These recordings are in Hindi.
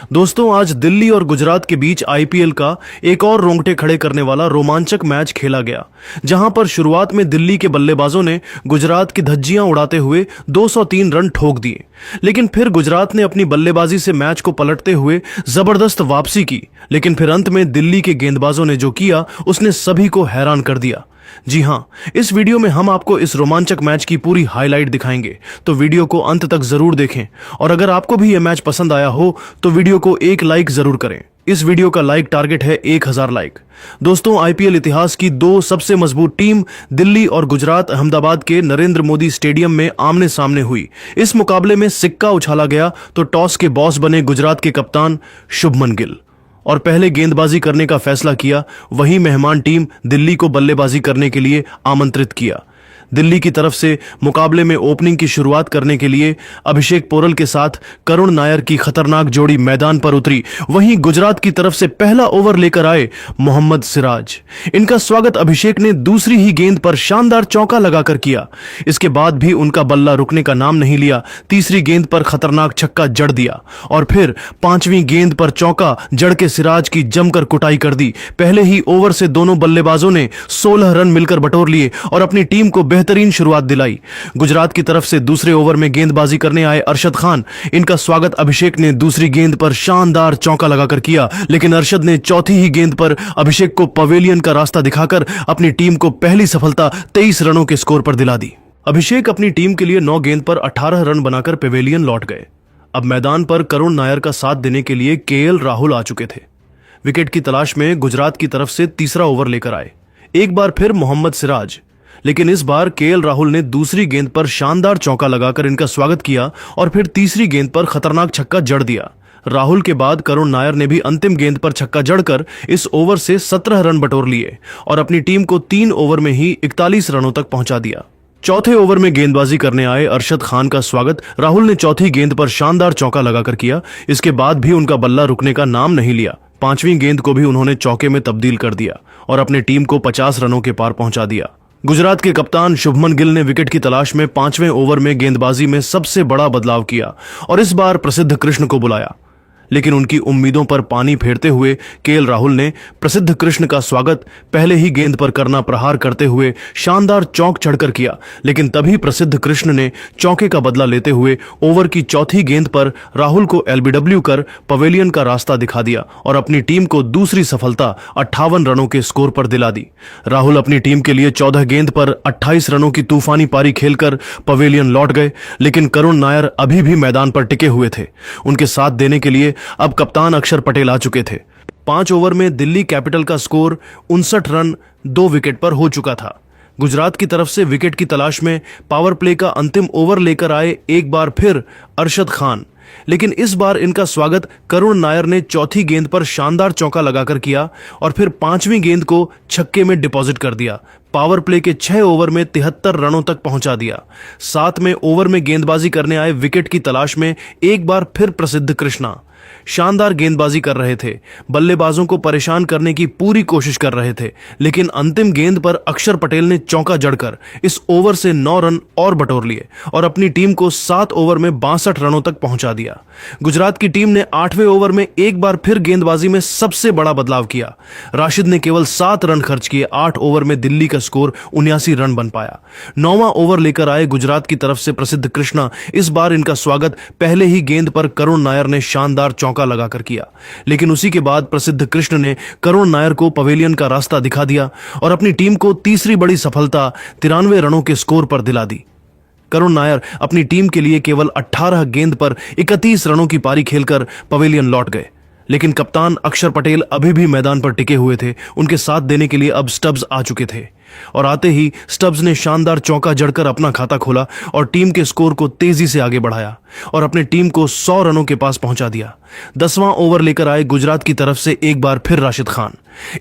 दोस्तों, आज दिल्ली और गुजरात के बीच आईपीएल का एक और रोंगटे खड़े करने वाला रोमांचक मैच खेला गया, जहां पर शुरुआत में दिल्ली के बल्लेबाजों ने गुजरात की धज्जियां उड़ाते हुए 203 रन ठोक दिए। लेकिन फिर गुजरात ने अपनी बल्लेबाजी से मैच को पलटते हुए जबरदस्त वापसी की। लेकिन फिर अंत में दिल्ली के गेंदबाजों ने जो किया उसने सभी को हैरान कर दिया। जी हां, इस वीडियो में हम आपको इस रोमांचक मैच की पूरी हाईलाइट दिखाएंगे, तो वीडियो को अंत तक जरूर देखें। और अगर आपको भी यह मैच पसंद आया हो तो वीडियो को एक लाइक जरूर करें। इस वीडियो का लाइक टारगेट है 1000 लाइक। दोस्तों, आईपीएल इतिहास की दो सबसे मजबूत टीम दिल्ली और गुजरात अहमदाबाद के नरेंद्र मोदी स्टेडियम में आमने सामने हुई। इस मुकाबले में सिक्का उछाला गया तो टॉस के बॉस बने गुजरात के कप्तान शुभमन गिल और पहले गेंदबाजी करने का फैसला किया। वहीं मेहमान टीम दिल्ली को बल्लेबाजी करने के लिए आमंत्रित किया। दिल्ली की तरफ से मुकाबले में ओपनिंग की शुरुआत करने के लिए अभिषेक पोरल के साथ करुण नायर की खतरनाक जोड़ी मैदान पर उतरी। वहीं गुजरात की तरफ से पहला ओवर लेकर आए मोहम्मद सिराज। इनका स्वागत अभिषेक ने दूसरी ही गेंद पर शानदार चौका लगाकर किया। इसके बाद भी उनका बल्ला रुकने का नाम नहीं लिया। तीसरी गेंद पर खतरनाक छक्का जड़ दिया और फिर पांचवीं गेंद पर चौका जड़ के सिराज की जमकर कुटाई कर दी। पहले ही ओवर से दोनों बल्लेबाजों ने 16 रन मिलकर बटोर लिए और अपनी टीम को बेहतरीन शुरुआत दिलाई। गुजरात की तरफ से दूसरे ओवर में गेंदबाजी करने आए अरशद खान। इनका स्वागत अभिषेक ने दूसरी गेंद पर शानदार चौका लगाकर किया। लेकिन अरशद ने चौथी ही गेंद पर अभिषेक को पवेलियन का रास्ता दिखाकर अपनी टीम को पहली सफलता 23 रनों के स्कोर पर दिला दी। अभिषेक अपनी टीम के लिए 9 गेंद पर 18 रन बनाकर पवेलियन लौट गए। अब मैदान पर करुण नायर का साथ देने के लिए केएल राहुल आ चुके थे। विकेट की तलाश में गुजरात की तरफ से तीसरा ओवर लेकर आए। एक बार फिर मोहम्मद सिराज। लेकिन इस बार केएल राहुल ने दूसरी गेंद पर शानदार चौका लगाकर इनका स्वागत किया और फिर तीसरी गेंद पर खतरनाक छक्का जड़ दिया। राहुल के बाद करुण नायर ने भी अंतिम गेंद पर छक्का जड़कर इस ओवर से 17 रन बटोर लिए और अपनी टीम को 3 ओवर में ही 41 रनों तक पहुंचा दिया। चौथे ओवर में गेंदबाजी करने आए अरशद खान का स्वागत राहुल ने चौथी गेंद पर शानदार चौका लगाकर किया। इसके बाद भी उनका बल्ला रुकने का नाम नहीं लिया। पांचवीं गेंद को भी उन्होंने चौके में तब्दील कर दिया और अपनी टीम को 50 रनों के पार पहुंचा दिया। गुजरात के कप्तान शुभमन गिल ने विकेट की तलाश में 5वें ओवर में गेंदबाजी में सबसे बड़ा बदलाव किया और इस बार प्रसिद्ध कृष्ण को बुलाया। लेकिन उनकी उम्मीदों पर पानी फेरते हुए केएल राहुल ने प्रसिद्ध कृष्ण का स्वागत पहले ही गेंद पर करना प्रहार करते हुए शानदार चौक चढ़कर किया। लेकिन तभी प्रसिद्ध कृष्ण ने चौके का बदला लेते हुए ओवर की चौथी गेंद पर राहुल को एलबीडब्ल्यू कर पवेलियन का रास्ता दिखा दिया और अपनी टीम को दूसरी सफलता 58 रनों के स्कोर पर दिला दी। राहुल अपनी टीम के लिए 14 गेंद पर 28 रनों की तूफानी पारी खेलकर पवेलियन लौट गए। लेकिन करुण नायर अभी भी मैदान पर टिके हुए थे। उनके साथ देने के लिए अब कप्तान अक्षर पटेल आ चुके थे। 5 ओवर में दिल्ली कैपिटल का स्कोर 59 रन 2 विकेट पर हो चुका था। गुजरात की तरफ से विकेट की तलाश में पावर प्ले का अंतिम ओवर लेकर आए एक बार फिर अरशद खान। लेकिन इस बार इनका स्वागत करुण नायर ने चौथी गेंद पर शानदार चौका लगाकर किया और फिर पांचवीं गेंद को छक्के में डिपॉजिट कर दिया। पावर प्ले के 6 ओवर में 73 रनों तक पहुंचा दिया। 7वें ओवर में गेंदबाजी करने आए विकेट की तलाश में एक बार फिर प्रसिद्ध कृष्णा शानदार गेंदबाजी कर रहे थे। बल्लेबाजों को परेशान करने की पूरी कोशिश कर रहे थे। लेकिन अंतिम गेंद पर अक्षर पटेल ने चौका जड़कर इस ओवर से 9 रन और बटोर लिए और अपनी टीम को 7 ओवर में 62 रनों तक पहुंचा दिया। गुजरात की टीम ने 8वें ओवर में एक बार फिर गेंदबाजी में सबसे बड़ा बदलाव किया। राशिद ने केवल 7 रन खर्च किए। 8 ओवर में दिल्ली का स्कोर 79 रन बन पाया। 9वां ओवर लेकर आए गुजरात की तरफ से प्रसिद्ध कृष्णा। इस बार इनका स्वागत पहले ही गेंद पर करुण नायर ने शानदार चौका लगाकर किया। लेकिन उसी के बाद प्रसिद्ध कृष्ण ने करुण नायर को पवेलियन का रास्ता दिखा दिया और अपनी टीम को तीसरी बड़ी सफलता 93 रनों के स्कोर पर दिला दी। करुण नायर अपनी टीम के लिए केवल 18 गेंद पर 31 रनों की पारी खेलकर पवेलियन लौट गए। लेकिन कप्तान अक्षर पटेल अभी भी मैदान पर टिके हुए थे। उनके साथ देने के लिए अब स्टब्स आ चुके थे और आते ही स्टब्स ने शानदार चौका जड़कर अपना खाता खोला और टीम के स्कोर को तेजी से आगे बढ़ाया और अपनी टीम को 100 रनों के पास पहुंचा दिया। 10वां ओवर लेकर आए गुजरात की तरफ से एक बार फिर राशिद खान।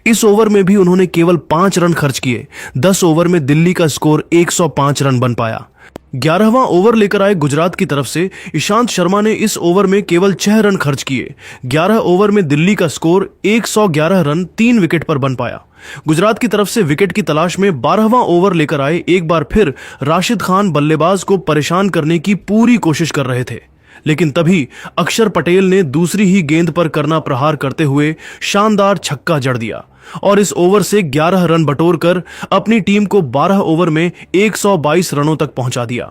इस ओवर में भी उन्होंने केवल 5 रन खर्च किए। 10 ओवर में दिल्ली का स्कोर 105 रन बन पाया। 11वां ओवर लेकर आए गुजरात की तरफ से ईशांत शर्मा ने इस ओवर में केवल 6 रन खर्च किए। 11 ओवर में दिल्ली का स्कोर 111 रन 3 विकेट पर बन पाया। गुजरात की तरफ से विकेट की तलाश में 12वां ओवर लेकर आए एक बार फिर राशिद खान बल्लेबाज को परेशान करने की पूरी कोशिश कर रहे थे। लेकिन तभी अक्षर पटेल ने दूसरी ही गेंद पर करना प्रहार करते हुए शानदार छक्का जड़ दिया और इस ओवर से 11 रन बटोरकर अपनी टीम को 12 ओवर में 122 रनों तक पहुंचा दिया।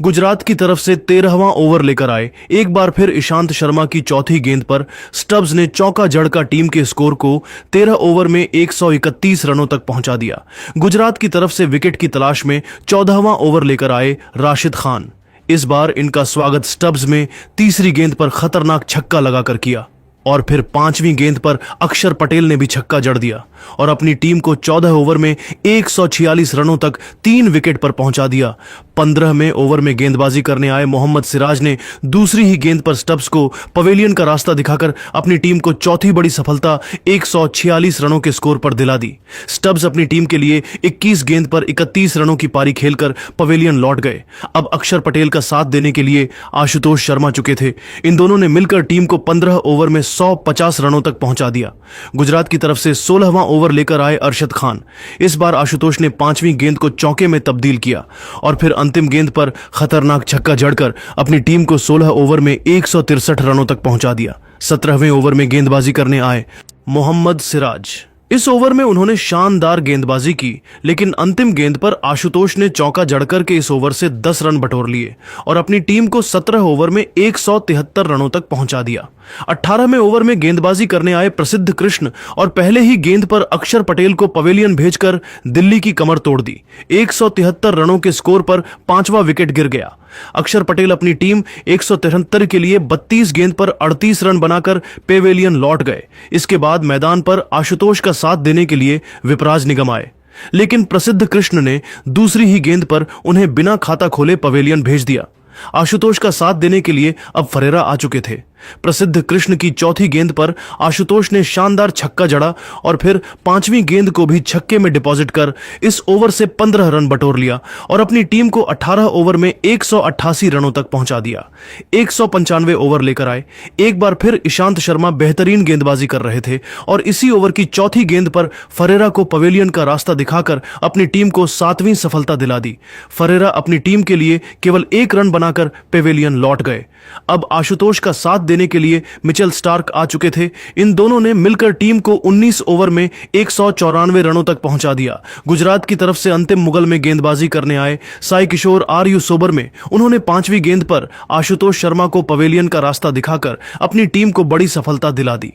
गुजरात की तरफ से 13वां ओवर लेकर आए एक बार फिर ईशांत शर्मा की चौथी गेंद पर स्टब्स ने चौका जड़कर टीम के स्कोर को 13 ओवर में 131 रनों तक पहुंचा दिया। गुजरात की तरफ से विकेट की तलाश में 14वां ओवर लेकर आए राशिद खान। इस बार इनका स्वागत स्टब्स में तीसरी गेंद पर खतरनाक छक्का लगाकर किया और फिर 5वीं गेंद पर अक्षर पटेल ने भी छक्का जड़ दिया और अपनी टीम को 14 ओवर में 146 रनों तक 3 विकेट पर पहुंचा दिया। 15वें ओवर में गेंदबाजी करने आए मोहम्मद सिराज ने दूसरी ही गेंद पर स्टब्स को पवेलियन का रास्ता दिखाकर अपनी टीम को चौथी बड़ी सफलता 146 रनों के स्कोर पर दिला दी। स्टब्स अपनी टीम के लिए 21 गेंद पर 31 रनों की पारी खेलकर पवेलियन लौट गए। अब अक्षर पटेल का साथ देने के लिए आशुतोष शर्मा चुके थे। इन दोनों ने मिलकर टीम को 15 ओवर में 150 रनों तक पहुंचा दिया। गुजरात की तरफ से 16वां ओवर लेकर आए अरशद खान। इस बार आशुतोष ने 5वीं गेंद को चौके में तब्दील किया और फिर अंतिम गेंद पर खतरनाक छक्का जड़कर अपनी टीम को 16 ओवर में 163 रनों तक पहुंचा दिया। 17वें ओवर में गेंदबाजी करने आए मोहम्मद सिराज। इस ओवर में उन्होंने शानदार गेंदबाजी की, लेकिन अंतिम गेंद पर आशुतोष ने चौका जड़कर के इस ओवर से 10 रन बटोर लिए और अपनी टीम को 17 ओवर में 173 रनों तक पहुंचा दिया। 18वें ओवर में गेंदबाजी करने आए प्रसिद्ध कृष्ण और पहले ही गेंद पर अक्षर पटेल को पवेलियन भेजकर दिल्ली की कमर तोड़ दी। 173 रनों के स्कोर पर 5वां विकेट गिर गया। अक्षर पटेल अपनी टीम 173 के लिए 32 गेंद पर 38 रन बनाकर पेवेलियन लौट गए। इसके बाद मैदान पर आशुतोष का साथ देने के लिए विपराज निगम आए, लेकिन प्रसिद्ध कृष्ण ने दूसरी ही गेंद पर उन्हें बिना खाता खोले पवेलियन भेज दिया। आशुतोष का साथ देने के लिए अब फरेरा आ चुके थे। प्रसिद्ध कृष्ण की चौथी गेंद पर आशुतोष ने शानदार छक्का जड़ा और फिर 5वीं गेंद को भी छक्के में डिपॉजिट कर इस ओवर से 15 रन बटोर लिया और अपनी टीम को 18 ओवर में 188 रनों तक पहुंचा दिया। 195 ओवर लेकर आए एक बार फिर ईशांत शर्मा बेहतरीन गेंदबाजी कर रहे थे और इसी ओवर की चौथी गेंद पर फरेरा को पवेलियन का रास्ता दिखाकर अपनी टीम को 7वीं सफलता दिला दी। फरेरा अपनी टीम के लिए केवल 1 रन बनाकर पेवेलियन लौट गए। अब आशुतोष का साथ देने के लिए मिचेल स्टार्क आ चुके थे। इन दोनों ने मिलकर टीम को 19 ओवर में 194 रनों तक पहुंचा दिया। गुजरात की तरफ से अंतिम मुगल में गेंदबाजी करने आए साई किशोर आर यू सोबर में उन्होंने 5वीं गेंद पर आशुतोष शर्मा को पवेलियन का रास्ता दिखाकर अपनी टीम को बड़ी सफलता दिला दी।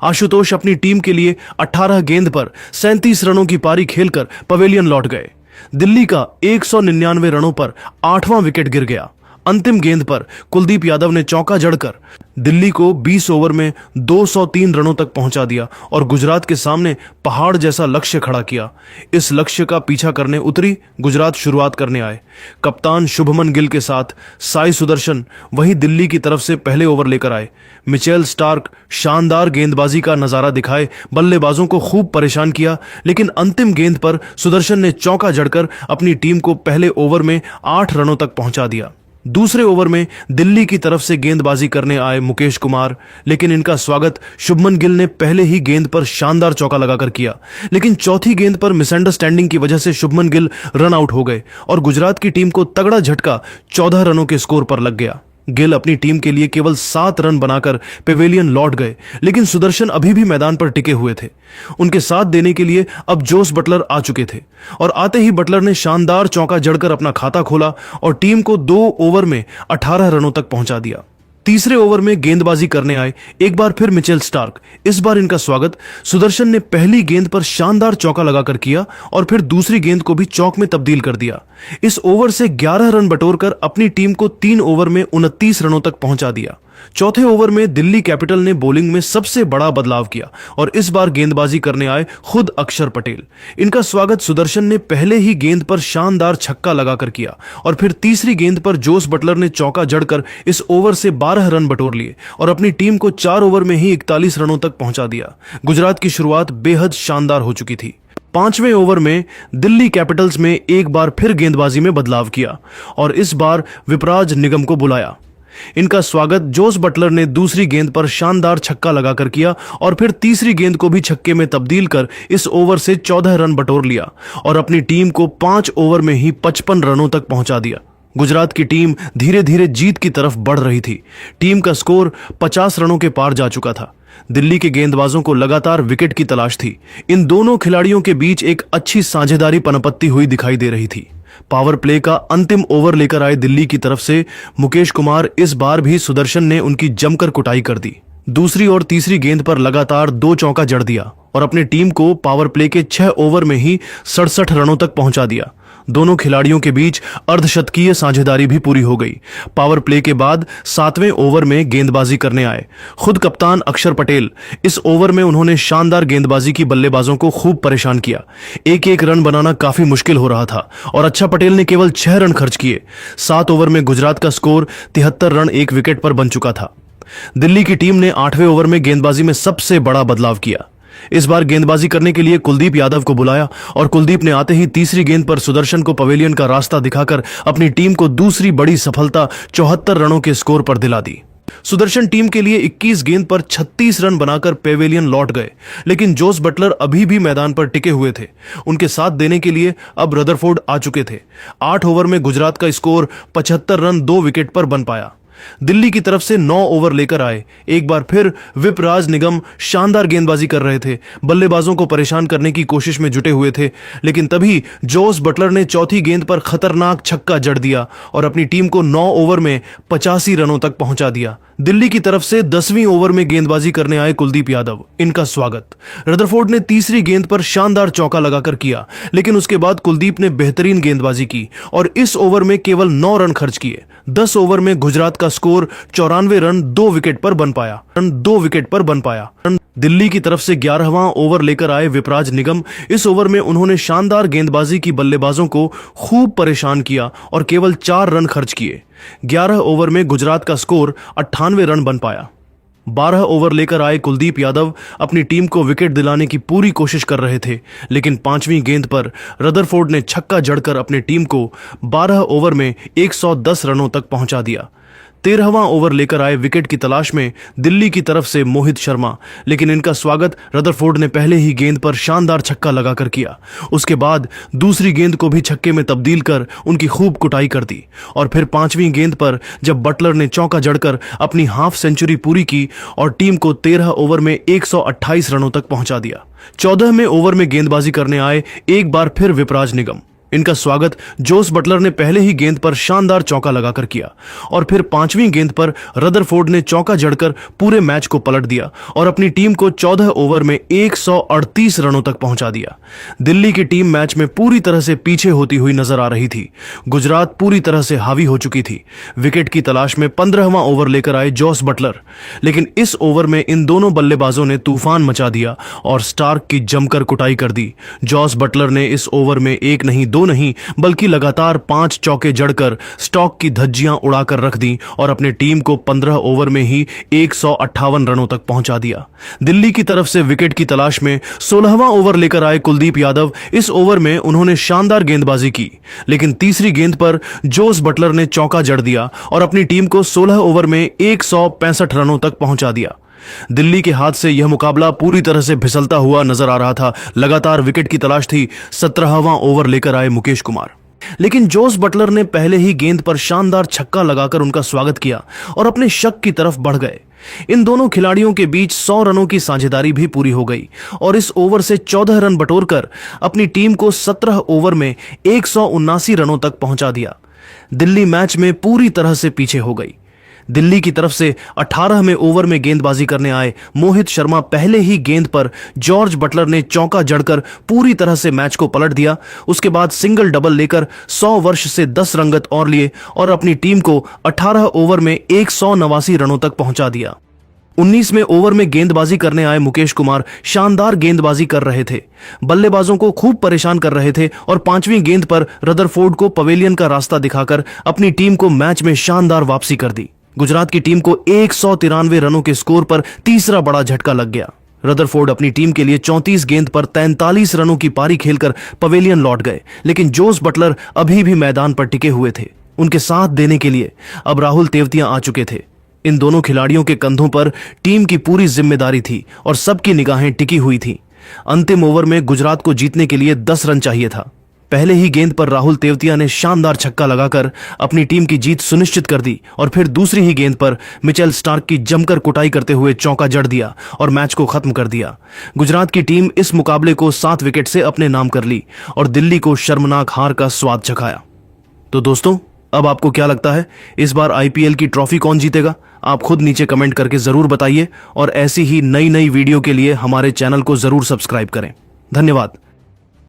आशुतोष अपनी टीम के लिए 18 गेंद पर 37 रनों की पारी खेलकर पवेलियन लौट गए। दिल्ली का 199 रनों पर 8वां विकेट गिर गया। अंतिम गेंद पर कुलदीप यादव ने चौका जड़कर दिल्ली को 20 ओवर में 203 रनों तक पहुंचा दिया और गुजरात के सामने पहाड़ जैसा लक्ष्य खड़ा किया। इस लक्ष्य का पीछा करने उतरी गुजरात शुरुआत करने आए। कप्तान शुभमन गिल के साथ साई सुदर्शन वहीं दिल्ली की तरफ से पहले ओवर लेकर आए। मिचेल स्टार्क शानदार गेंदबाजी का नजारा दिखाए बल्लेबाजों को खूब परेशान किया, लेकिन अंतिम गेंद पर सुदर्शन ने चौका जड़कर अपनी टीम को पहले ओवर में 8 रनों तक पहुंचा दिया। दूसरे ओवर में दिल्ली की तरफ से गेंदबाजी करने आए मुकेश कुमार, लेकिन इनका स्वागत शुभमन गिल ने पहले ही गेंद पर शानदार चौका लगाकर किया, लेकिन चौथी गेंद पर मिसअंडरस्टैंडिंग की वजह से शुभमन गिल रन आउट हो गए और गुजरात की टीम को तगड़ा झटका 14 रनों के स्कोर पर लग गया। गिल अपनी टीम के लिए केवल 7 रन बनाकर पेवेलियन लौट गए, लेकिन सुदर्शन अभी भी मैदान पर टिके हुए थे। उनके साथ देने के लिए अब जोस बटलर आ चुके थे और आते ही बटलर ने शानदार चौका जड़कर अपना खाता खोला और टीम को 2 ओवर में 18 रनों तक पहुंचा दिया। तीसरे ओवर में गेंदबाजी करने आए एक बार फिर मिचेल स्टार्क। इस बार इनका स्वागत सुदर्शन ने पहली गेंद पर शानदार चौका लगाकर किया और फिर दूसरी गेंद को भी चौक में तब्दील कर दिया। इस ओवर से 11 रन बटोरकर अपनी टीम को 3 ओवर में 29 रनों तक पहुंचा दिया। चौथे ओवर में दिल्ली कैपिटल ने बॉलिंग में सबसे बड़ा बदलाव किया और इस बार गेंदबाजी करने आए खुद अक्षर पटेल। इनका स्वागत सुदर्शन ने पहले ही गेंद पर शानदार छक्का लगाकर किया और फिर तीसरी गेंद पर जोस बटलर ने चौका जड़कर इस ओवर से 12 रन बटोर लिए और अपनी टीम को 4 ओवर में ही 41 रनों तक पहुंचा दिया। गुजरात की शुरुआत बेहद शानदार हो चुकी थी। 5वें ओवर में दिल्ली कैपिटल्स में एक बार फिर गेंदबाजी में बदलाव किया और इस बार विपराज निगम को बुलाया। इनका स्वागत जोस बटलर ने दूसरी गेंद पर शानदार छक्का लगाकर किया और फिर तीसरी गेंद को भी छक्के में तब्दील कर इस ओवर से 14 रन बटोर लिया और अपनी टीम को 5 ओवर में ही 55 रनों तक पहुंचा दिया। गुजरात की टीम धीरे धीरे जीत की तरफ बढ़ रही थी। टीम का स्कोर 50 रनों के पार जा चुका था। दिल्ली के गेंदबाजों को लगातार विकेट की तलाश थी। इन दोनों खिलाड़ियों के बीच एक अच्छी साझेदारी पनपती हुई दिखाई दे रही थी। पावर प्ले का अंतिम ओवर लेकर आए दिल्ली की तरफ से मुकेश कुमार। इस बार भी सुदर्शन ने उनकी जमकर कुटाई कर दी। दूसरी और तीसरी गेंद पर लगातार 2 चौका जड़ दिया और अपनी टीम को पावर प्ले के 6 ओवर में ही 67 रनों तक पहुंचा दिया। दोनों खिलाड़ियों के बीच अर्धशतकीय साझेदारी भी पूरी हो गई। पावर प्ले के बाद 7वें ओवर में गेंदबाजी करने आए खुद कप्तान अक्षर पटेल। इस ओवर में उन्होंने शानदार गेंदबाजी की बल्लेबाजों को खूब परेशान किया। एक एक रन बनाना काफी मुश्किल हो रहा था और अच्छा पटेल ने केवल 6 रन खर्च किए। 7 ओवर में गुजरात का स्कोर 73 रन 1 विकेट पर बन चुका था। दिल्ली की टीम ने 8वें ओवर में गेंदबाजी में सबसे बड़ा बदलाव किया। इस बार गेंदबाजी करने के लिए कुलदीप यादव को बुलाया और कुलदीप ने आते ही तीसरी गेंद पर सुदर्शन को पवेलियन का रास्ता दिखाकर अपनी टीम को दूसरी बड़ी सफलता 74 रनों के स्कोर पर दिला दी। सुदर्शन टीम के लिए 21 गेंद पर 36 रन बनाकर पेवेलियन लौट गए, लेकिन जोस बटलर अभी भी मैदान पर टिके हुए थे। उनके साथ देने के लिए अब रदरफोर्ड आ चुके थे। 8 ओवर में गुजरात का स्कोर 75 रन 2 विकेट पर बन पाया। दिल्ली की तरफ से 9 ओवर लेकर आए। एक बार फिर विपराज निगम शानदार गेंदबाजी कर रहे थे, बल्लेबाजों को परेशान करने की कोशिश में जुटे हुए थे, लेकिन तभी जोस बटलर ने चौथी गेंद पर खतरनाक छक्का जड़ दिया और अपनी टीम को 9 ओवर में 85 रनों तक पहुंचा दिया। दिल्ली की तरफ से 10वीं ओवर में गेंदबाजी करने आए कुलदीप यादव। इनका स्वागत रदरफोर्ड ने तीसरी गेंद पर शानदार चौका लगाकर किया, लेकिन उसके बाद कुलदीप ने बेहतरीन गेंदबाजी की और इस ओवर में केवल 9 रन खर्च किए। 10 ओवर में गुजरात का स्कोर 94 रन 2 विकेट पर बन पाया। दिल्ली की तरफ से 11वां ओवर लेकर आए विपराज निगम। इस ओवर में उन्होंने शानदार गेंदबाजी की बल्लेबाजों को खूब परेशान किया और केवल 4 रन खर्च किए। 11 ओवर में गुजरात का स्कोर 98 रन बन पाया। 12 ओवर लेकर आए कुलदीप यादव अपनी टीम को विकेट दिलाने की पूरी कोशिश कर रहे थे, लेकिन 5वीं गेंद पर रदरफोर्ड ने छक्का जड़कर अपनी टीम को 12 ओवर में 110 रनों तक पहुंचा दिया। 13वां ओवर लेकर आए विकेट की तलाश में दिल्ली की तरफ से मोहित शर्मा, लेकिन इनका स्वागत रदरफोर्ड ने पहले ही गेंद पर शानदार छक्का लगाकर किया। उसके बाद दूसरी गेंद को भी छक्के में तब्दील कर उनकी खूब कुटाई कर दी और फिर 5वीं गेंद पर जब बटलर ने चौका जड़कर अपनी हाफ सेंचुरी पूरी की और टीम को 13 ओवर में 128 रनों तक पहुंचा दिया। 14वें ओवर में गेंदबाजी करने आए एक बार फिर विपराज निगम। इनका स्वागत जोस बटलर ने पहले ही गेंद पर शानदार चौका लगाकर किया और फिर 5वीं गेंद पर रदरफोर्ड ने चौका जड़कर पूरे मैच को पलट दिया और अपनी टीम को 14 ओवर में 138 रनों तक पहुंचा दिया। दिल्ली की टीम मैच में पूरी तरह से पीछे होती हुई नजर आ रही थी। गुजरात पूरी तरह से हावी हो चुकी थी। विकेट की तलाश में 15वां ओवर लेकर आए जोस बटलर, लेकिन इस ओवर में इन दोनों बल्लेबाजों ने तूफान मचा दिया और स्टार्क की जमकर कुटाई कर दी। जोस बटलर ने इस ओवर में एक नहीं दो नहीं बल्कि लगातार 5 चौके जड़कर स्टॉक की धज्जियां उड़ाकर रख दी और अपने टीम को 15 ओवर में ही 158 रनों तक पहुंचा दिया। दिल्ली की तरफ से विकेट की तलाश में 16वां ओवर लेकर आए कुलदीप यादव। इस ओवर में उन्होंने शानदार गेंदबाजी की, लेकिन तीसरी गेंद पर जोस बटलर ने चौका जड़ दिया और अपनी टीम को 16 ओवर में 165 रनों तक पहुंचा दिया। दिल्ली के हाथ से यह मुकाबला पूरी तरह से फिसलता हुआ नजर आ रहा था। लगातार विकेट की तलाश थी। 17वां ओवर लेकर आए मुकेश कुमार, लेकिन जोस बटलर ने पहले ही गेंद पर शानदार छक्का लगाकर उनका स्वागत किया और अपने शक की तरफ बढ़ गए। इन दोनों खिलाड़ियों के बीच 100 रनों की साझेदारी भी पूरी हो गई और इस ओवर से 14 रन बटोरकर अपनी टीम को 17 ओवर में 179 रनों तक पहुंचा दिया। दिल्ली मैच में पूरी तरह से पीछे हो गई। दिल्ली की तरफ से 18वें ओवर में गेंदबाजी करने आए मोहित शर्मा। पहले ही गेंद पर जॉर्ज बटलर ने चौका जड़कर पूरी तरह से मैच को पलट दिया। उसके बाद सिंगल डबल लेकर 100 वर्ष से 10 रंगत और लिए और अपनी टीम को 18 ओवर में 189 रनों तक पहुंचा दिया। 19वें ओवर में गेंदबाजी करने आए मुकेश कुमार शानदार गेंदबाजी कर रहे थे, बल्लेबाजों को खूब परेशान कर रहे थे और 5वीं गेंद पर रदरफोर्ड को पवेलियन का रास्ता दिखाकर अपनी टीम को मैच में शानदार वापसी कर दी। गुजरात की टीम को 193 रनों के स्कोर पर तीसरा बड़ा झटका लग गया। रदरफोर्ड अपनी टीम के लिए 34 गेंद पर 43 रनों की पारी खेलकर पवेलियन लौट गए, लेकिन जोस बटलर अभी भी मैदान पर टिके हुए थे। उनके साथ देने के लिए अब राहुल तेवतिया आ चुके थे। इन दोनों खिलाड़ियों के कंधों पर टीम की पूरी जिम्मेदारी थी और सबकी निगाहें टिकी हुई थी। अंतिम ओवर में गुजरात को जीतने के लिए 10 रन चाहिए था। पहले ही गेंद पर राहुल तेवतिया ने शानदार छक्का लगाकर अपनी टीम की जीत सुनिश्चित कर दी और फिर दूसरी ही गेंद पर मिचेल स्टार्क की जमकर कुटाई करते हुए चौका जड़ दिया और मैच को खत्म कर दिया। गुजरात की टीम इस मुकाबले को 7 विकेट से अपने नाम कर ली और दिल्ली को शर्मनाक हार का स्वाद चखाया। तो दोस्तों, अब आपको क्या लगता है, इस बार आईपीएल की ट्रॉफी कौन जीतेगा? आप खुद नीचे कमेंट करके जरूर बताइए और ऐसी ही नई वीडियो के लिए हमारे चैनल को जरूर सब्सक्राइब करें। धन्यवाद।